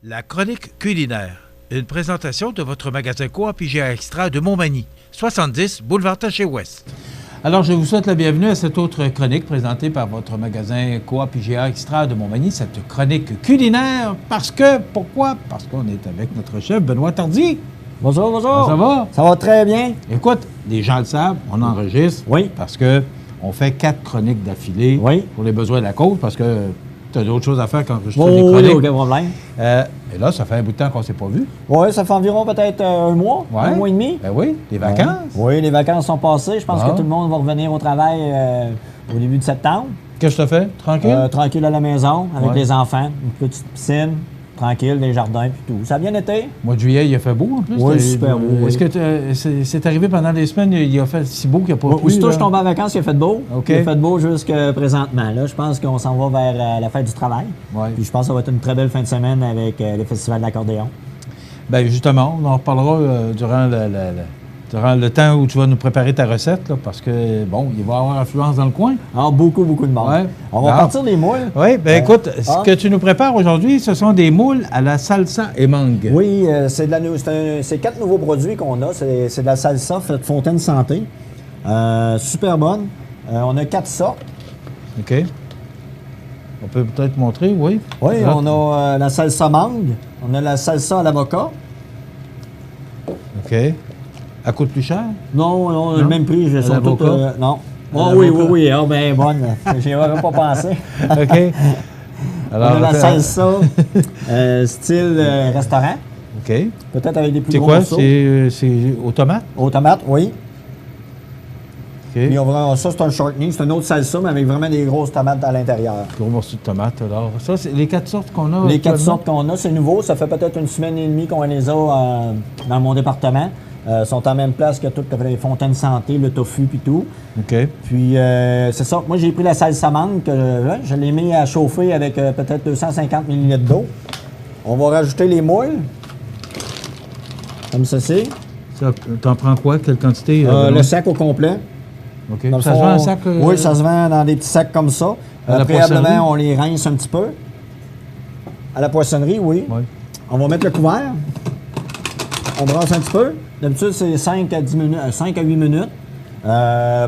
La chronique culinaire. Une présentation de votre magasin Coop IGA Extra de Montmagny, 70 boulevard Taché-Ouest. Alors, je vous souhaite la bienvenue à cette autre chronique présentée par votre magasin Coop IGA Extra de Montmagny, cette chronique culinaire. Pourquoi? Parce qu'on est avec notre chef Benoît Tardy. Bonjour, bonjour. Ça va? Ça va très bien. Écoute, les gens le savent, on enregistre. Oui. Parce que on fait 4 chroniques d'affilée pour les besoins de la cause, parce que tu as d'autres choses à faire qu'enregistrer des chroniques. Oui, aucun problème. Et là, ça fait un bout de temps qu'on ne s'est pas vu. Oui, ça fait environ peut-être un mois et demi. Ben oui, les vacances. Oui, les vacances sont passées. Je pense que tout le monde va revenir au travail au début de septembre. Qu'est-ce que tu as fait? Tranquille? Tranquille à la maison, avec les enfants, une petite piscine, tranquille, des jardins puis tout. Ça a bien été? Au mois de juillet, il a fait beau en plus. Oui, super beau. Est-ce que c'est arrivé pendant des semaines, il a fait si beau qu'il n'y a pas plu? Aussitôt que je tombe en vacances, il a fait beau. Okay. Il a fait beau jusqu'à présentement. Là, je pense qu'on s'en va vers la fête du travail. Ouais. Puis je pense que ça va être une très belle fin de semaine avec le Festival de l'accordéon. Bien, justement, on en reparlera durant le temps où tu vas nous préparer ta recette, là, parce que, bon, il va y avoir influence dans le coin. Alors, beaucoup de monde. Ouais. On va partir des moules. Oui, bien écoute, ce que tu nous prépares aujourd'hui, ce sont des moules à la salsa et mangue. Oui, c'est 4 nouveaux produits qu'on a. C'est de la salsa faite Fontaine Santé. Super bonne. On a 4 sortes. OK. On peut peut-être montrer, oui. Oui, on a la salsa mangue. On a la salsa à l'avocat. OK. Elle coûte plus cher? Non, le même prix. Je sais tout. Non. Oh, oui. Ah, bien bonne. J'y avais pas pensé. OK. Alors, on a la salsa style restaurant. OK. Peut-être avec des plus gros morceaux. C'est quoi? C'est aux tomates? Aux tomates, oui. OK. Puis ça, c'est un shortening. C'est une autre salsa, mais avec vraiment des grosses tomates à l'intérieur. Gros morceaux de tomates. Alors, ça, c'est les 4 sortes qu'on a? Les 4 sortes qu'on a, c'est nouveau. Ça fait peut-être une semaine et demie qu'on les a dans mon département. Sont en même place que toutes les Fontaines Santé, le tofu puis tout. OK. Puis, c'est ça. Moi, j'ai pris la salsa mangue que je l'ai mis à chauffer avec peut-être 250 ml d'eau. On va rajouter les moules. Comme ceci. Ça, t'en prends quoi? Quelle quantité? Le sac au complet. OK. Ça se vend en sac? Oui, ça se vend dans des petits sacs comme ça. Préalablement, on les rince un petit peu. À la poissonnerie, oui. On va mettre le couvert. On brasse un petit peu. D'habitude, c'est 5 à 8 minutes.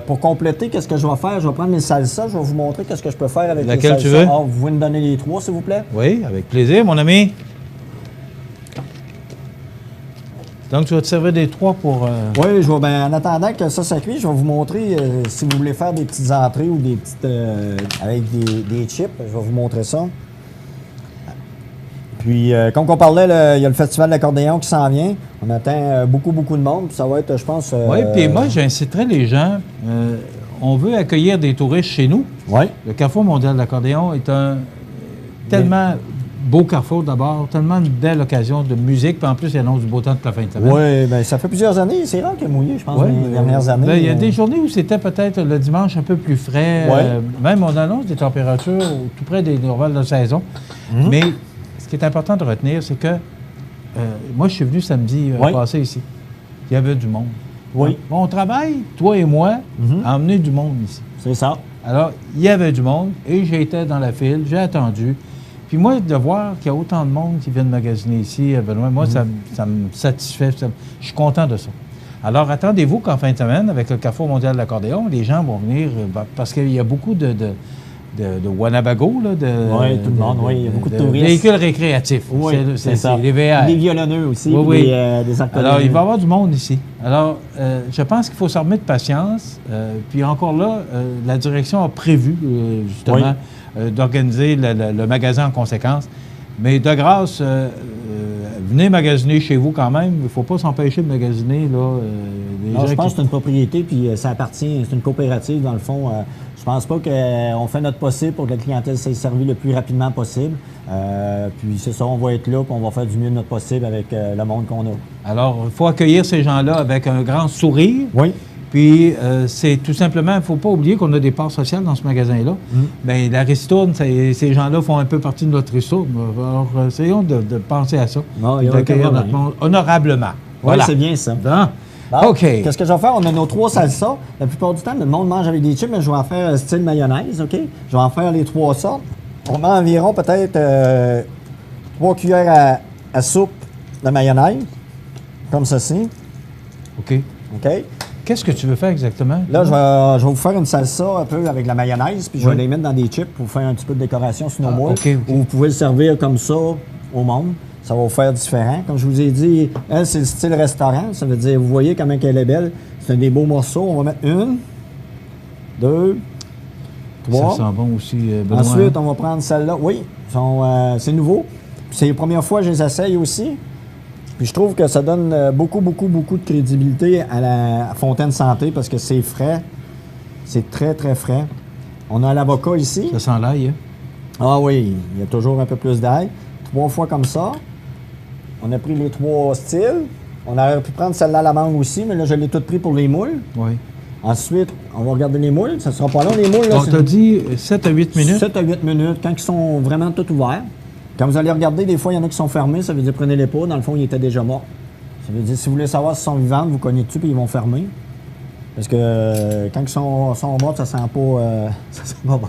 Pour compléter, qu'est-ce que je vais faire? Je vais prendre les salsas. Je vais vous montrer qu'est-ce que je peux faire avec les salsas. Laquelle tu veux? Vous pouvez me donner les 3, s'il vous plaît? Oui, avec plaisir, mon ami. Donc, tu vas te servir des 3 pour... Oui, en attendant que ça cuit, je vais vous montrer si vous voulez faire des petites entrées ou des petites... avec des chips. Je vais vous montrer ça. Puis, comme on parlait, il y a le Festival de l'accordéon qui s'en vient. On attend beaucoup de monde. Puis ça va être, je pense... Oui, puis moi, j'inciterais les gens. On veut accueillir des touristes chez nous. Oui. Le Carrefour mondial de l'accordéon est un tellement beau carrefour d'abord, tellement une belle occasion de musique. Puis en plus, il annonce du beau temps toute la fin de semaine. Oui, bien, ça fait plusieurs années. C'est rare qu'il y ait mouillé, je pense, les dernières années. Bien, il y a des journées où c'était peut-être le dimanche un peu plus frais. Même on annonce des températures tout près des normales de saison. Mais... Ce qui est important de retenir, c'est que moi, je suis venu samedi passé ici. Il y avait du monde. Oui. On travaille, toi et moi, à emmener du monde ici. C'est ça. Alors, il y avait du monde et j'étais dans la file, j'ai attendu. Puis moi, de voir qu'il y a autant de monde qui viennent magasiner ici, Benoît, moi, ça me satisfait. Je suis content de ça. Alors, attendez-vous qu'en fin de semaine, avec le Carrefour mondial de l'accordéon, les gens vont venir, parce qu'il y a beaucoup de Wanabago, là, oui, tout le monde, il y a beaucoup de touristes. Véhicules récréatifs. Oui, c'est ça. Les VR. Des violonneux aussi, des accordéons. Alors, il va y avoir du monde ici. Alors, je pense qu'il faut se remettre de patience. Puis encore là, la direction a prévu, justement, d'organiser le magasin en conséquence. Mais de grâce, venez magasiner chez vous quand même. Il ne faut pas s'empêcher de magasiner. Là, non, je pense que c'est une propriété, puis ça appartient, c'est une coopérative dans le fond. Je pense pas qu'on fait notre possible pour que la clientèle s'est servie le plus rapidement possible. Puis c'est ça, on va être là, puis on va faire du mieux de notre possible avec le monde qu'on a. Alors, il faut accueillir ces gens-là avec un grand sourire. Oui. Puis, c'est tout simplement, il ne faut pas oublier qu'on a des parts sociales dans ce magasin-là. Bien, la ristourne, ces gens-là font un peu partie de notre ristourne. Alors, essayons de penser à ça. D'accueillir notre monde honorablement. Voilà. Oui, c'est bien ça. Bon. OK. Qu'est-ce que je vais faire? On a nos 3 salsas. La plupart du temps, le monde mange avec des chips, mais je vais en faire style mayonnaise, OK? Je vais en faire les 3 sortes. On met environ peut-être 3 cuillères à soupe de mayonnaise, comme ceci. OK. OK? Qu'est-ce que tu veux faire exactement? Là, je vais vous faire une salsa un peu avec la mayonnaise, puis je vais les mettre dans des chips pour faire un petit peu de décoration sur nos moules. OK. Ou vous pouvez le servir comme ça au monde. Ça va vous faire différent. Comme je vous ai dit, elle, c'est le style restaurant. Ça veut dire, vous voyez comment elle est belle. C'est des beaux morceaux. On va mettre 1, 2, 3. Ça sent bon aussi, Benoît. Ensuite, on va prendre celle-là. Oui, c'est nouveau. C'est la première fois que je les essaye aussi. Puis je trouve que ça donne beaucoup de crédibilité à la Fontaine Santé parce que c'est frais. C'est très, très frais. On a l'avocat ici. Ça sent l'ail, hein? Ah oui, il y a toujours un peu plus d'ail. 3 fois comme ça. On a pris les 3 styles. On aurait pu prendre celle-là à la mangue aussi, mais là, je l'ai toute pris pour les moules. Oui. Ensuite, on va regarder les moules. Ça ne sera pas long, les moules. Là, donc, tu as dit 7 à 8 minutes? 7 à 8 minutes, quand ils sont vraiment tout ouverts. Quand vous allez regarder, des fois, il y en a qui sont fermés. Ça veut dire, prenez-les pas. Dans le fond, ils étaient déjà morts. Ça veut dire, si vous voulez savoir s'ils sont vivants, vous cognez dessus puis ils vont fermer. Parce que quand ils sont morts, ça sent pas, ça sent pas bon.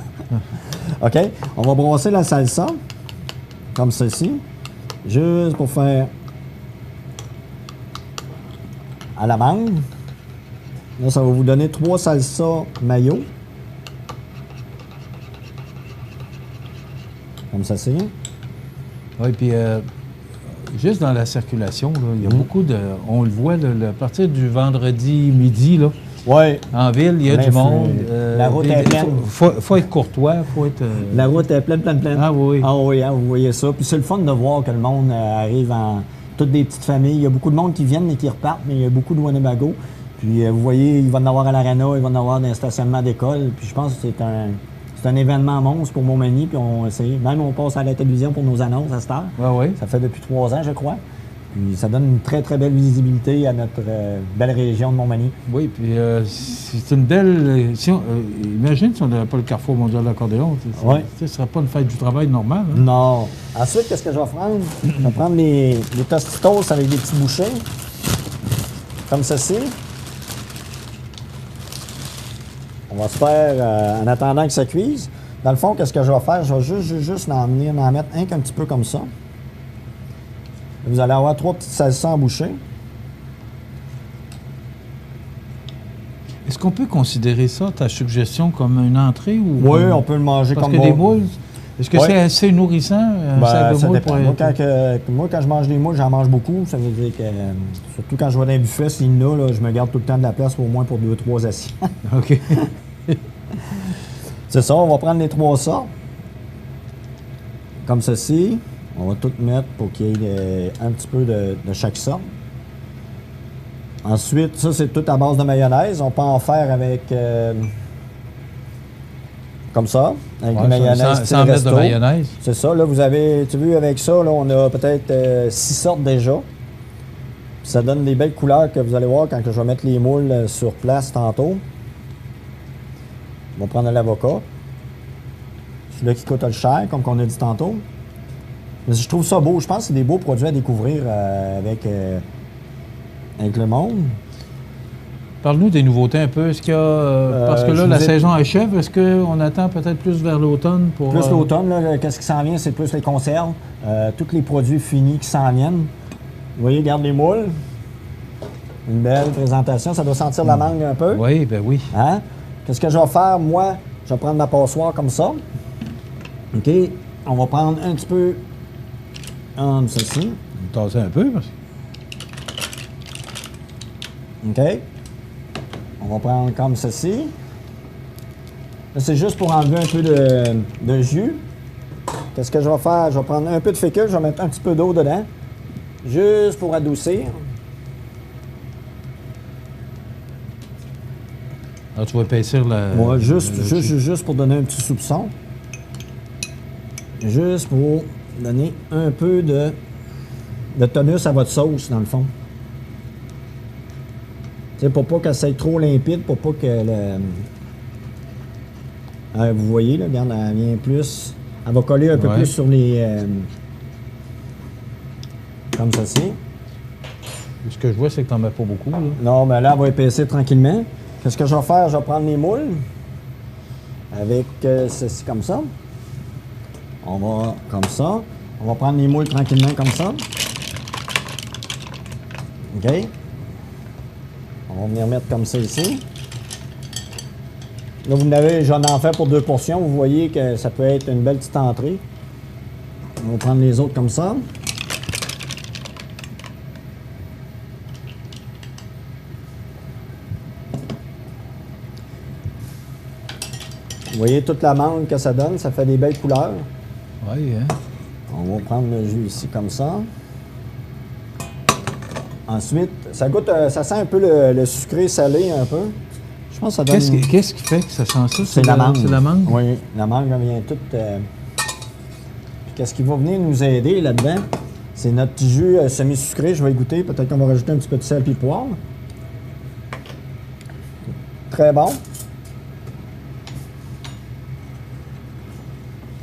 OK? On va brasser la salsa, comme ceci. Juste pour faire à la mangue. Là, ça va vous donner 3 salsa mayo. Comme ça, c'est. Oui, puis juste dans la circulation, là, il y a beaucoup de... On le voit, là, à partir du vendredi midi, là, ouais. En ville, il y a du monde. La route est pleine. Faut être courtois, faut être... La route est pleine. Ah oui. Ah oui, hein, vous voyez ça. Puis c'est le fun de voir que le monde arrive en toutes des petites familles. Il y a beaucoup de monde qui viennent et qui repartent, mais il y a beaucoup de Winnebago. Puis vous voyez, il va en avoir à l'Arena, il va en avoir dans un stationnement d'école. Puis je pense que c'est un événement monstre pour Montmagny. Puis même on passe à la télévision pour nos annonces à cette heure. Ah oui. Ça fait depuis 3 ans, je crois. Puis ça donne une très, très belle visibilité à notre belle région de Montmagny. Oui, puis c'est une belle... imagine si on n'avait pas le Carrefour mondial de l'accordéon. Oui. Ce ne serait pas une fête du travail normale. Hein? Non. Ensuite, qu'est-ce que je vais prendre? Je vais prendre les Tostitos avec des petits bouchées. Comme ceci. On va se faire, en attendant que ça cuise. Dans le fond, qu'est-ce que je vais faire? Je vais juste en mettre un petit peu comme ça. Vous allez avoir 3 petites salsas en bouchée. Est-ce qu'on peut considérer ça, ta suggestion, comme une entrée? Ou oui, on peut le manger parce comme que des moules, est-ce que c'est assez nourrissant, un sac de moules? Moi, quand je mange des moules, j'en mange beaucoup. Ça veut dire que, surtout quand je vais dans un buffet, s'il y en a, là, je me garde tout le temps de la place au moins pour 2-3 assiettes. OK. C'est ça, on va prendre les 3 sortes. Comme ceci. On va tout mettre pour qu'il y ait un petit peu de chaque sorte. Ensuite, ça, c'est tout à base de mayonnaise. On peut en faire avec... comme ça, avec la mayonnaise. Sans mettre de mayonnaise. C'est ça. Là, vous avez... Tu as vu, avec ça, là, on a peut-être 6 sortes déjà. Ça donne des belles couleurs que vous allez voir quand je vais mettre les moules sur place tantôt. On va prendre l'avocat. Celui-là qui coûte le cher, comme on a dit tantôt. Mais je trouve ça beau. Je pense que c'est des beaux produits à découvrir avec le monde. Parle-nous des nouveautés un peu. Est-ce qu'il y a... parce que là, la saison achève. Est-ce qu'on attend peut-être plus vers l'automne pour... Plus l'automne, là, qu'est-ce qui s'en vient? C'est plus les conserves. Tous les produits finis qui s'en viennent. Vous voyez, regarde les moules. Une belle présentation. Ça doit sentir la mangue un peu. Oui, ben oui. Hein? Qu'est-ce que je vais faire? Moi, je vais prendre ma passoire comme ça. OK? On va prendre un petit peu... comme ceci. On va tasser un peu. Parce... OK. On va prendre comme ceci. Là, c'est juste pour enlever un peu de jus. Qu'est-ce que je vais faire? Je vais prendre un peu de fécule, je vais mettre un petit peu d'eau dedans. Juste pour adoucir. Alors, tu vas épaissir la... Ouais, juste pour donner un petit soupçon. Juste pour donner un peu de tonus à votre sauce, dans le fond. Tu sais, pour pas qu'elle soit trop limpide, pour pas que vous voyez, là, regarde, elle vient plus... Elle va coller un peu plus sur les... comme ceci. Ce que je vois, c'est que tu n'en mets pas beaucoup. Là. Non, mais là, elle va épaissir tranquillement. Qu'est-ce que je vais faire? Je vais prendre les moules avec ceci comme ça. On va comme ça. On va prendre les moules tranquillement comme ça. OK. On va venir mettre comme ça ici. Là, j'en ai fait pour 2 portions. Vous voyez que ça peut être une belle petite entrée. On va prendre les autres comme ça. Vous voyez toute la mangue que ça donne, ça fait des belles couleurs. Oui, hein? On va prendre le jus ici comme ça. Ensuite, ça goûte, ça sent un peu le sucré salé un peu. Je pense que ça donne... Qu'est-ce qui fait que ça sent ça? C'est la mangue. C'est la mangue? Oui, la mangue vient toute... Puis qu'est-ce qui va venir nous aider là-dedans? C'est notre petit jus semi-sucré. Je vais y goûter. Peut-être qu'on va rajouter un petit peu de sel et de poivre. Très bon.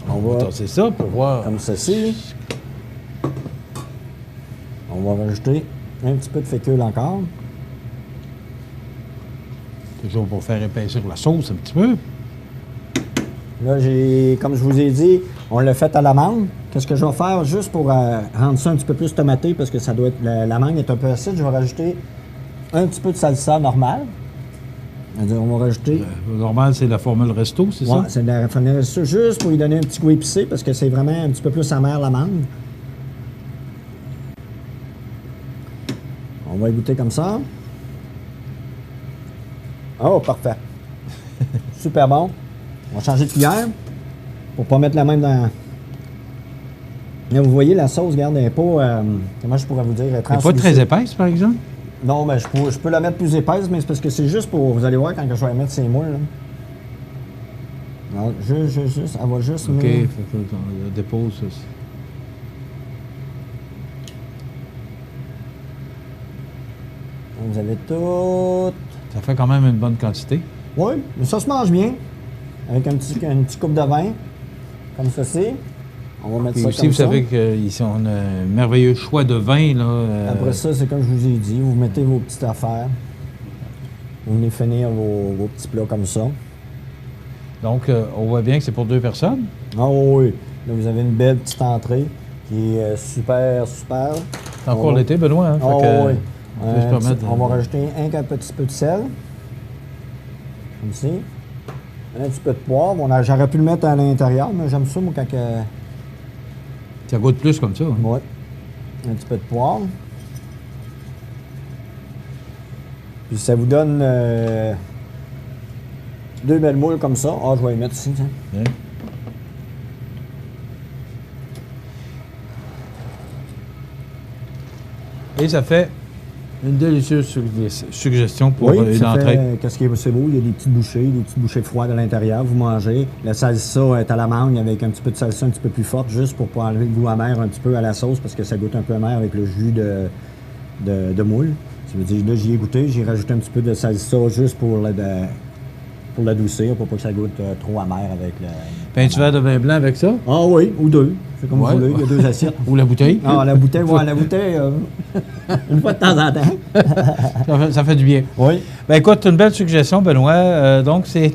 On va... C'est ça pour voir. Comme ceci. On va rajouter un petit peu de fécule encore. Toujours pour faire épaissir la sauce un petit peu. Là, comme je vous ai dit, on l'a fait à la mangue. Qu'est-ce que je vais faire juste pour rendre ça un petit peu plus tomaté, parce que ça doit être, la mangue est un peu acide, je vais rajouter un petit peu de salsa normale. C'est-à-dire, on va rajouter... Normal, c'est la formule resto, c'est ça? Oui, c'est la formule resto, juste pour lui donner un petit goût épicé, parce que c'est vraiment un petit peu plus amer la mangue. On va y goûter comme ça. Oh, parfait. Super bon. On va changer de cuillère pour ne pas mettre la même dans... Là, vous voyez, la sauce, regarde, elle n'est pas... comment je pourrais vous dire? Elle est pas très épaisse, par exemple? Non, mais je peux la mettre plus épaisse, mais c'est parce que c'est juste pour... Vous allez voir quand je vais mettre ces moules. Là. Non, juste, elle va juste... OK, fait qu'on dépose ça. Vous avez tout... Ça fait quand même une bonne quantité. Oui, mais ça se mange bien. Avec une petite coupe de vin, comme ceci. On va mettre et ça aussi, comme vous ça. savez qu'ici, on a un merveilleux choix de vin. Là, Après ça, c'est comme je vous ai dit, vous mettez vos petites affaires. Vous venez finir vos petits plats comme ça. Donc, on voit bien que c'est pour 2 personnes. Ah oui, là, vous avez une belle petite entrée qui est super. C'est encore l'été, Benoît. Hein? Oui. On va rajouter un petit peu de sel. Comme ici. Un petit peu de poivre. J'aurais pu le mettre à l'intérieur, mais j'aime ça, moi, quand... Ça goûte plus comme ça. Hein? Oui. Un petit peu de poivre. Puis ça vous donne 2 belles moules comme ça. Ah, je vais les mettre ici, tiens. Bien. Et ça fait une délicieuse suggestion pour une entrée. Qu'est-ce qui est beau? Il y a des petites bouchées froides à l'intérieur. Vous mangez. La salsa est à la mangue avec un petit peu de salsa un petit peu plus forte, juste pour enlever le goût amer un petit peu à la sauce, parce que ça goûte un peu amer avec le jus de moule. Ça veut dire, là, j'y ai goûté. J'ai rajouté un petit peu de salsa juste pour l'adoucir, pour pas que ça goûte trop amer avec le... Peins-tu verre de vin blanc avec ça? Ah oui, ou 2. C'est comme vous voulez, il y a 2 assiettes. Ou la bouteille? Ah, la bouteille, une fois de temps en temps. ça fait du bien. Oui. Ben écoute, une belle suggestion, Benoît. Donc, c'est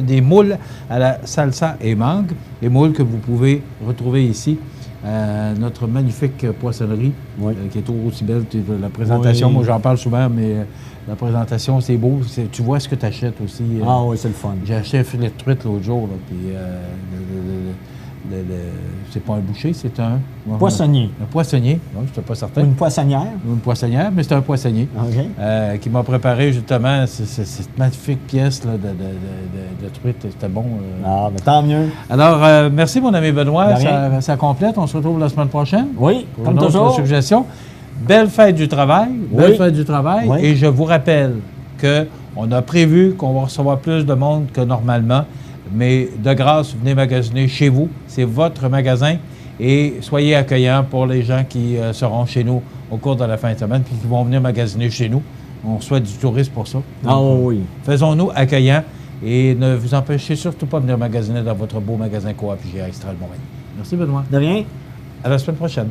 des moules à la salsa et mangue. Les moules que vous pouvez retrouver ici. Notre magnifique poissonnerie, qui est toujours aussi belle. La présentation, moi j'en parle souvent, mais la présentation, c'est beau. Tu vois ce que tu achètes aussi. Ah oui, c'est le fun. J'ai acheté un filet de truite l'autre jour, là, puis c'est pas un boucher, c'est un... Poissonnier. Un poissonnier, je n'étais pas certain. Ou une poissonnière. Une poissonnière, mais c'est un poissonnier qui m'a préparé justement cette magnifique pièce là, de truite. C'était bon. Ah, mais tant mieux. Alors, merci mon ami Benoît. Ça complète. On se retrouve la semaine prochaine. Oui, pour comme une autre toujours. Suggestion. Belle fête du travail. Belle fête du travail. Oui. Et je vous rappelle qu'on a prévu qu'on va recevoir plus de monde que normalement. Mais de grâce, venez magasiner chez vous. C'est votre magasin. Et soyez accueillants pour les gens qui seront chez nous au cours de la fin de semaine puis qui vont venir magasiner chez nous. On souhaite du tourisme pour ça. Ah oui. Faisons-nous accueillants et ne vous empêchez surtout pas de venir magasiner dans votre beau magasin Coop IGA Extra le Montréal. Merci Benoît. De rien. À la semaine prochaine.